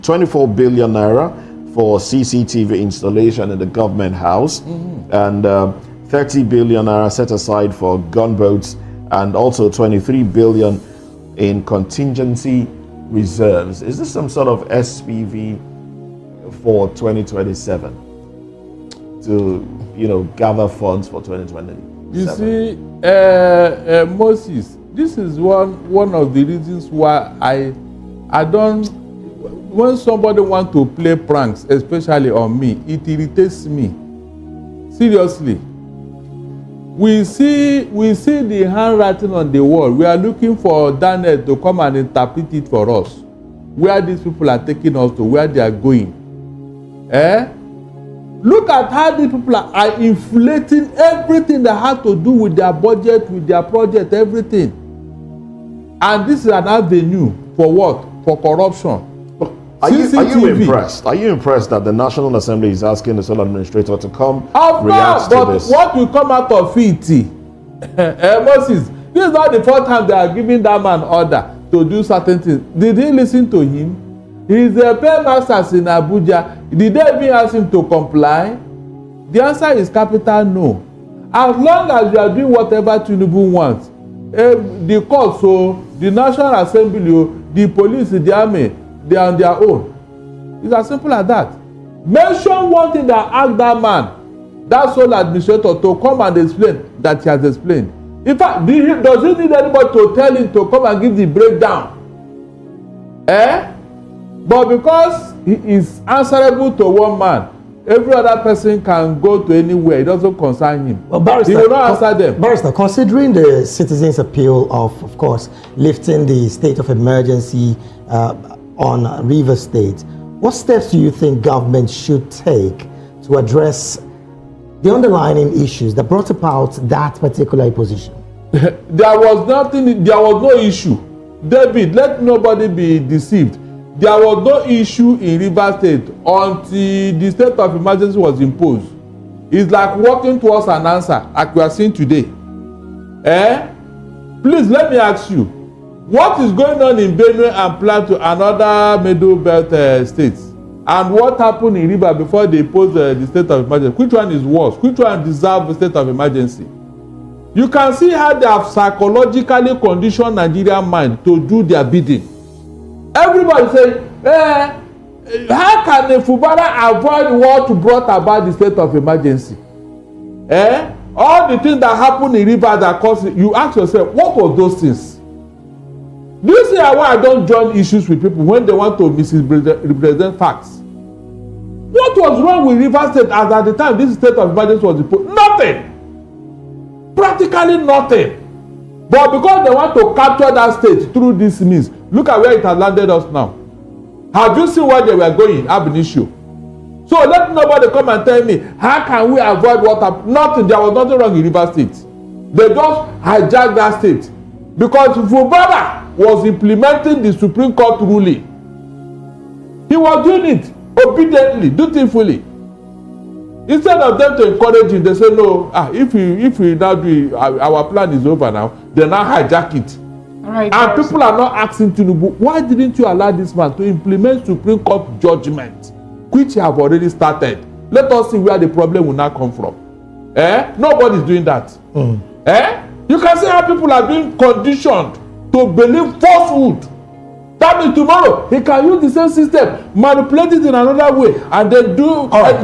24 billion naira for CCTV installation in the government house, and 30 billion naira set aside for gunboats, and also 23 billion in contingency reserves. Is this some sort of SPV for 2027 to, gather funds for 2027? You see, Moses, this is one of the reasons why I don't. When somebody wants to play pranks, especially on me, it irritates me. Seriously. We see the handwriting on the wall. We are looking for Daniel to come and interpret it for us. Where these people are taking us to, where they are going. Look at how these people are inflating everything that has to do with their budget, with their project, everything. And this is an avenue for what? For corruption. Are you impressed? Are you impressed that the National Assembly is asking the sole administrator to come react to this? What will come out of it? Moses, this is not the first time they are giving that man order to do certain things. Did he listen to him? He's a paymaster in Abuja. Did they even ask him to comply? The answer is capital no. As long as you are doing whatever Tinubu wants, the courts, the National Assembly, the police, the army, they are on their own. It's as simple as that. Mention one thing that asked that man, that sole administrator, to come and explain that he has explained. In fact, does he need anybody to tell him to come and give the breakdown? But because he is answerable to one man, every other person can go to anywhere. It doesn't concern him. Well, Barrister, he will not answer them. Barrister, considering the citizens' appeal of course, lifting the state of emergency on Rivers State, what steps do you think government should take to address the underlying issues that brought about that particular position? There was no issue. David, let nobody be deceived. There was no issue in Rivers State until the state of emergency was imposed. It's like working towards an answer, like we are seeing today. Please, let me ask you, what is going on in Benue and Plateau and other Middle Belt states? And what happened in River before they imposed the state of emergency? Which one is worse? Which one deserves the state of emergency? You can see how they have psychologically conditioned Nigerian mind to do their bidding. Everybody say, how can a Fubara avoid what brought about the state of emergency? All the things that happened in River that caused it, you ask yourself, what were those things? Do you see why I don't join issues with people when they want to misrepresent facts? What was wrong with Rivers State as at the time this state of emergency was imposed? Nothing. Practically nothing. But because they want to capture that state through this means, look at where it has landed us now. Have you seen where they were going? Ab initio. So let nobody come and tell me, how can we avoid what happened? Nothing. There was nothing wrong in Rivers State. They just hijacked that state. Because Fubara was implementing the Supreme Court ruling. He was doing it obediently, dutifully. Instead of them to encourage him, they say, no, if we now do it, our plan is over now. They now hijack it. All right, and people are not asking Tinubu, why didn't you allow this man to implement Supreme Court judgment, which have already started? Let us see where the problem will now come from. Nobody's doing that. You can see how people are being conditioned to believe falsehood. That means tomorrow he can use the same system, manipulate it in another way, and then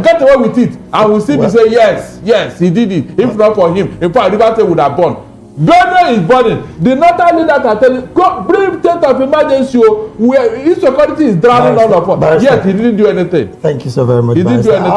get away with it. And we'll still be saying, yes, he did it. If not for him, in fact, Rivers State would have burned. Benue is burning. The northern leaders are telling, go bring state of emergency where insecurity is drowning all of us. Yet he didn't do anything. Thank you so very much. He didn't do anything.